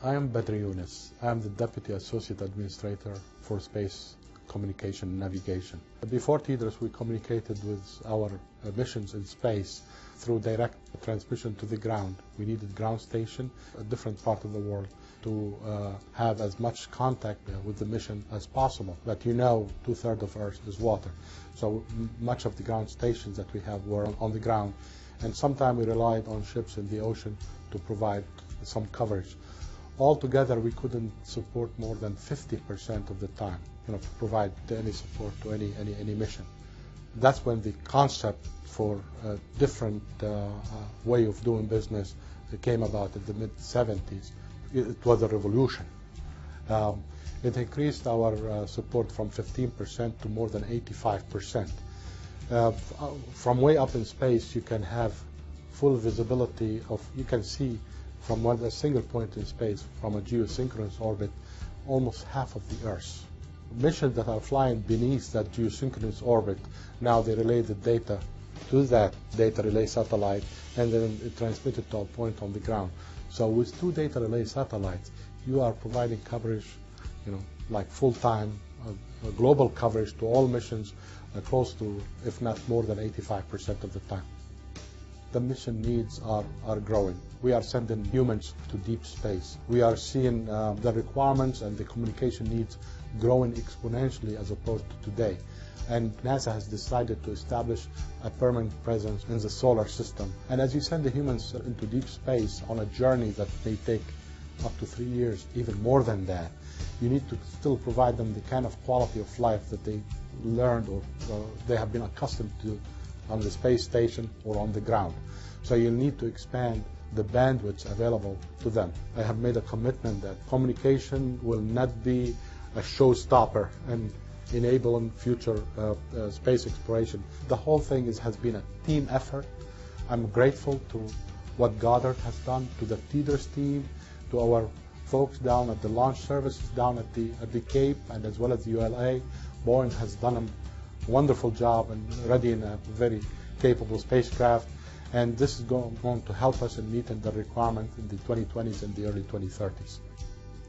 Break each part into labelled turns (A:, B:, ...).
A: I am Badri Younes. I am the Deputy Associate Administrator for Space Communication and Navigation. Before TDRS, we communicated with our missions in space through direct transmission to the ground. We needed ground station, a different part of the world, to have as much contact with the mission as possible. But you know, 2/3 of Earth is water. So much of the ground stations that we have were on the ground. And sometimes we relied on ships in the ocean to provide some coverage. Altogether, we couldn't support more than 50% of the time, to provide any support to any mission. That's when the concept for a different way of doing business came about in the mid-70s. It was a revolution. It increased our support from 15% to more than 85%. From way up in space, you can have full visibility of, you can see from a single point in space, from a geosynchronous orbit, almost half of the Earth. Missions that are flying beneath that geosynchronous orbit, now they relay the data to that data relay satellite, and then it transmitted to a point on the ground. So with 2 data relay satellites, you are providing coverage, like full-time global coverage to all missions, close to, if not more than 85% of the time. The mission needs are growing. We are sending humans to deep space. We are seeing the requirements and the communication needs growing exponentially as opposed to today. And NASA has decided to establish a permanent presence in the solar system. And as you send the humans into deep space on a journey that may take up to 3 years, even more than that, you need to still provide them the kind of quality of life that they learned or they have been accustomed to on the space station or on the ground. So you'll need to expand the bandwidth available to them. I have made a commitment that communication will not be a showstopper and enabling future space exploration. The whole thing has been a team effort. I'm grateful to what Goddard has done, to the TDRS team, to our folks down at the launch services down at the Cape, and as well as the ULA. Boeing has done a wonderful job and readying a very capable spacecraft, and this is going to help us in meeting the requirement in the 2020s and the early 2030s.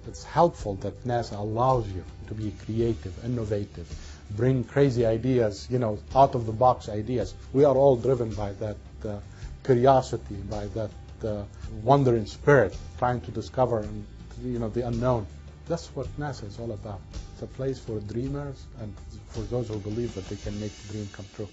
A: It's helpful that NASA allows you to be creative, innovative, bring crazy ideas, out of the box ideas. We are all driven by that curiosity, by that wandering spirit, trying to discover the unknown. That's what NASA is all about. It's a place for dreamers and for those who believe that they can make the dream come true.